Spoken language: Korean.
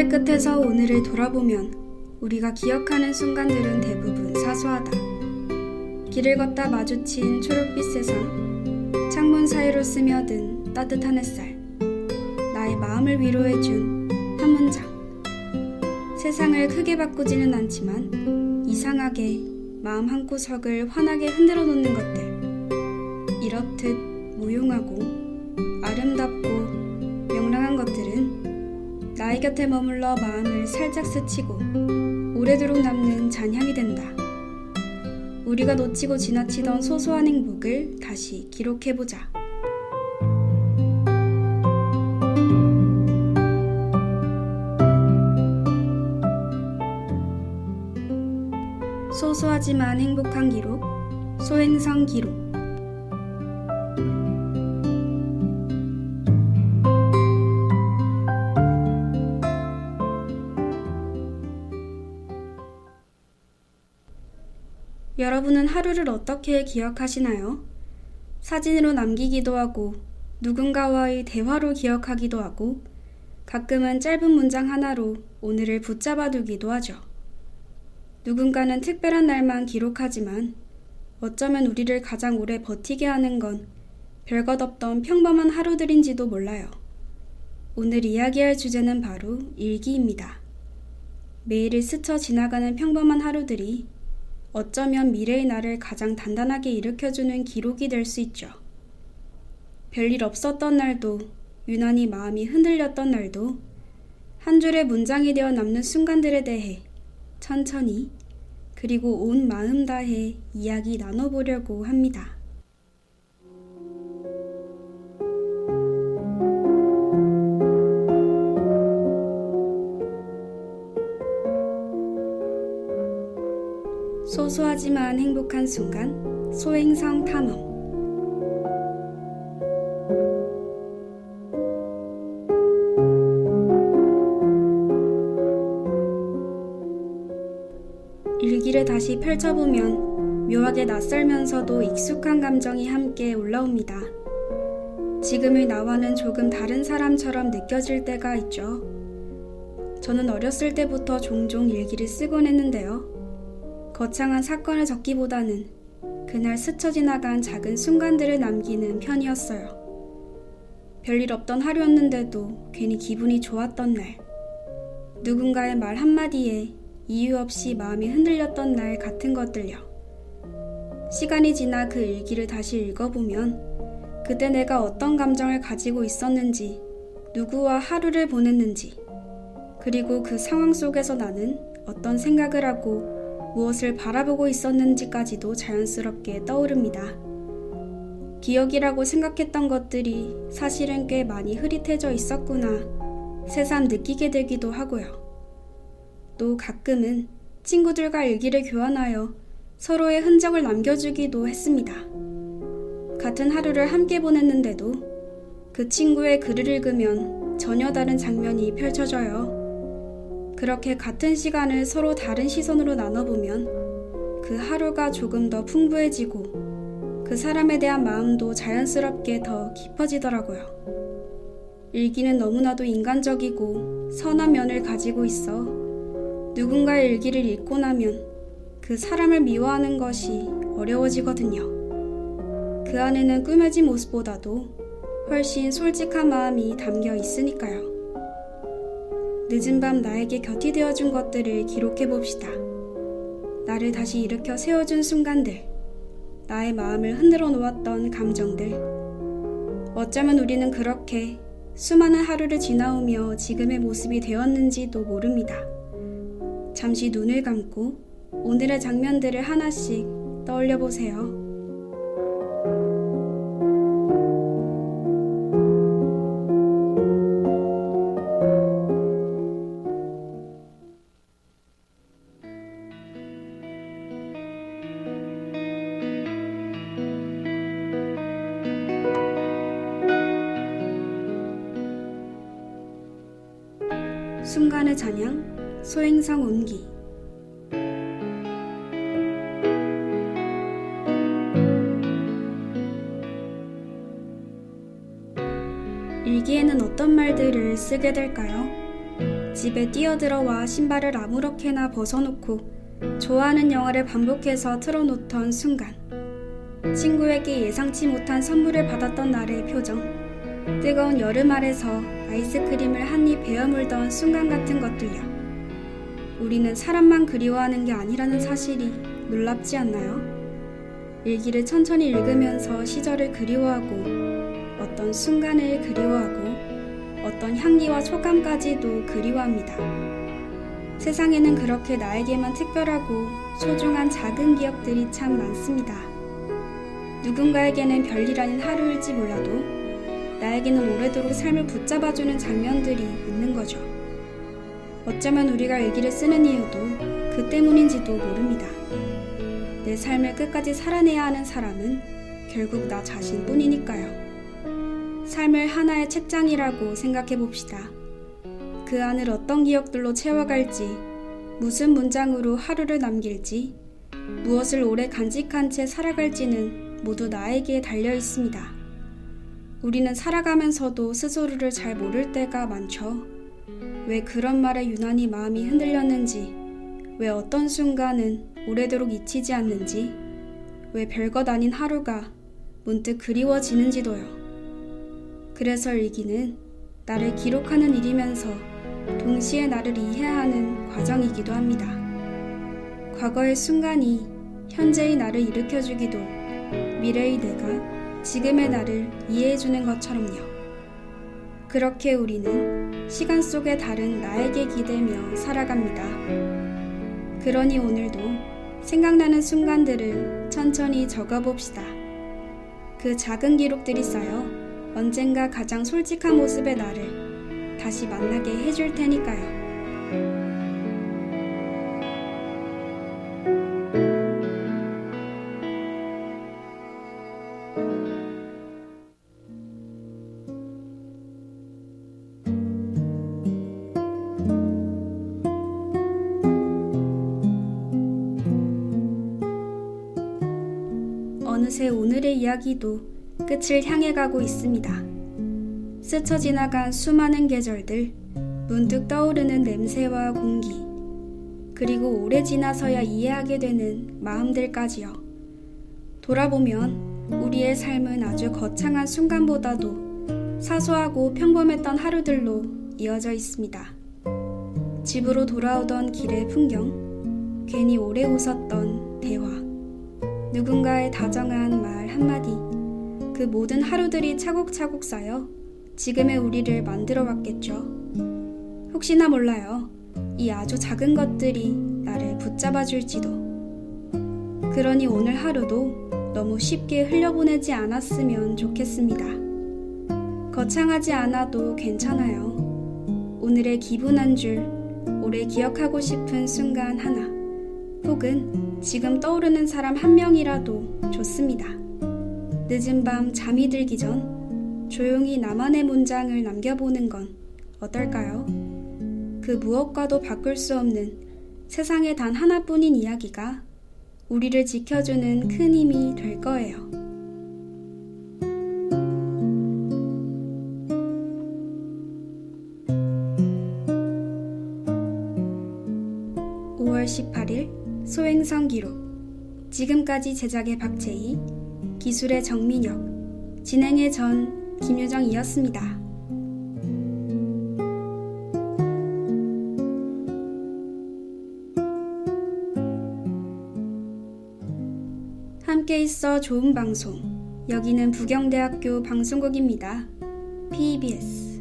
시대 끝에서 오늘을 돌아보면 우리가 기억하는 순간들은 대부분 사소하다. 길을 걷다 마주친 초록빛 세상, 창문 사이로 스며든 따뜻한 햇살, 나의 마음을 위로해준 한 문장. 세상을 크게 바꾸지는 않지만 이상하게 마음 한구석을 환하게 흔들어 놓는 것들, 이렇듯 무용하고 아름답고 명랑한 것들은 나의 곁에 머물러 마음을 살짝 스치고 오래도록 남는 잔향이 된다. 우리가 놓치고 지나치던 소소한 행복을 다시 기록해보자. 소소하지만 행복한 기록, 소행성 기록. 여러분은 하루를 어떻게 기억하시나요? 사진으로 남기기도 하고 누군가와의 대화로 기억하기도 하고 가끔은 짧은 문장 하나로 오늘을 붙잡아두기도 하죠. 누군가는 특별한 날만 기록하지만 어쩌면 우리를 가장 오래 버티게 하는 건 별것 없던 평범한 하루들인지도 몰라요. 오늘 이야기할 주제는 바로 일기입니다. 매일을 스쳐 지나가는 평범한 하루들이 어쩌면 미래의 나를 가장 단단하게 일으켜주는 기록이 될 수 있죠. 별일 없었던 날도, 유난히 마음이 흔들렸던 날도, 한 줄의 문장이 되어 남는 순간들에 대해 천천히 그리고 온 마음 다해 이야기 나눠보려고 합니다. 소소하지만 행복한 순간, 소행성 탐험. 일기를 다시 펼쳐보면 묘하게 낯설면서도 익숙한 감정이 함께 올라옵니다. 지금의 나와는 조금 다른 사람처럼 느껴질 때가 있죠. 저는 어렸을 때부터 종종 일기를 쓰곤 했는데요. 거창한 사건을 적기보다는 그날 스쳐 지나간 작은 순간들을 남기는 편이었어요. 별일 없던 하루였는데도 괜히 기분이 좋았던 날, 누군가의 말 한마디에 이유 없이 마음이 흔들렸던 날 같은 것들요. 시간이 지나 그 일기를 다시 읽어보면 그때 내가 어떤 감정을 가지고 있었는지, 누구와 하루를 보냈는지, 그리고 그 상황 속에서 나는 어떤 생각을 하고 무엇을 바라보고 있었는지까지도 자연스럽게 떠오릅니다. 기억이라고 생각했던 것들이 사실은 꽤 많이 흐릿해져 있었구나 새삼 느끼게 되기도 하고요. 또 가끔은 친구들과 일기를 교환하여 서로의 흔적을 남겨주기도 했습니다. 같은 하루를 함께 보냈는데도 그 친구의 글을 읽으면 전혀 다른 장면이 펼쳐져요. 그렇게 같은 시간을 서로 다른 시선으로 나눠보면 그 하루가 조금 더 풍부해지고 그 사람에 대한 마음도 자연스럽게 더 깊어지더라고요. 일기는 너무나도 인간적이고 선한 면을 가지고 있어 누군가의 일기를 읽고 나면 그 사람을 미워하는 것이 어려워지거든요. 그 안에는 꾸며진 모습보다도 훨씬 솔직한 마음이 담겨 있으니까요. 늦은 밤 나에게 곁이 되어준 것들을 기록해봅시다. 나를 다시 일으켜 세워준 순간들, 나의 마음을 흔들어 놓았던 감정들. 어쩌면 우리는 그렇게 수많은 하루를 지나오며 지금의 모습이 되었는지도 모릅니다. 잠시 눈을 감고 오늘의 장면들을 하나씩 떠올려 보세요. 순간의 잔향, 소행성 온기. 일기에는 어떤 말들을 쓰게 될까요? 집에 뛰어들어와 신발을 아무렇게나 벗어놓고 좋아하는 영화를 반복해서 틀어놓던 순간, 친구에게 예상치 못한 선물을 받았던 날의 표정, 뜨거운 여름 아래서 아이스크림을 한 입 베어 물던 순간 같은 것들요. 우리는 사람만 그리워하는 게 아니라는 사실이 놀랍지 않나요? 일기를 천천히 읽으면서 시절을 그리워하고 어떤 순간을 그리워하고 어떤 향기와 촉감까지도 그리워합니다. 세상에는 그렇게 나에게만 특별하고 소중한 작은 기억들이 참 많습니다. 누군가에게는 별일 아닌 하루일지 몰라도 나에게는 오래도록 삶을 붙잡아주는 장면들이 있는 거죠. 어쩌면 우리가 일기를 쓰는 이유도 그 때문인지도 모릅니다. 내 삶을 끝까지 살아내야 하는 사람은 결국 나 자신뿐이니까요. 삶을 하나의 책장이라고 생각해 봅시다. 그 안을 어떤 기억들로 채워갈지, 무슨 문장으로 하루를 남길지, 무엇을 오래 간직한 채 살아갈지는 모두 나에게 달려 있습니다. 우리는 살아가면서도 스스로를 잘 모를 때가 많죠. 왜 그런 말에 유난히 마음이 흔들렸는지, 왜 어떤 순간은 오래도록 잊히지 않는지, 왜 별것 아닌 하루가 문득 그리워지는지도요. 그래서 일기는 나를 기록하는 일이면서 동시에 나를 이해하는 과정이기도 합니다. 과거의 순간이 현재의 나를 일으켜주기도, 미래의 내가 지금의 나를 이해해주는 것처럼요. 그렇게 우리는 시간 속에 다른 나에게 기대며 살아갑니다. 그러니 오늘도 생각나는 순간들을 천천히 적어봅시다. 그 작은 기록들이 쌓여 언젠가 가장 솔직한 모습의 나를 다시 만나게 해줄 테니까요. '어느새 오늘의 이야기도 끝을 향해 가고 있습니다. 스쳐 지나간 수많은 계절들, 문득 떠오르는 냄새와 공기, 그리고 오래 지나서야 이해하게 되는 마음들까지요. 돌아보면 우리의 삶은 아주 거창한 순간보다도 사소하고 평범했던 하루들로 이어져 있습니다. 집으로 돌아오던 길의 풍경, 괜히 오래 웃었던 대화, 누군가의 다정한 말 한마디, 그 모든 하루들이 차곡차곡 쌓여 지금의 우리를 만들어 왔겠죠. 혹시나 몰라요. 이 아주 작은 것들이 나를 붙잡아 줄지도. 그러니 오늘 하루도 너무 쉽게 흘려보내지 않았으면 좋겠습니다. 거창하지 않아도 괜찮아요. 오늘의 기분 한 줄, 오래 기억하고 싶은 순간 하나, 혹은 지금 떠오르는 사람 한 명이라도 좋습니다. 늦은 밤 잠이 들기 전 조용히 나만의 문장을 남겨보는 건 어떨까요? 그 무엇과도 바꿀 수 없는 세상에 단 하나뿐인 이야기가 우리를 지켜주는 큰 힘이 될 거예요. (5월 18일) 소행성 기록. 지금까지 제작의 박재희, 기술의 정민혁, 진행의 전 김유정이었습니다. 함께 있어 좋은 방송. 여기는 부경대학교 방송국입니다. PBS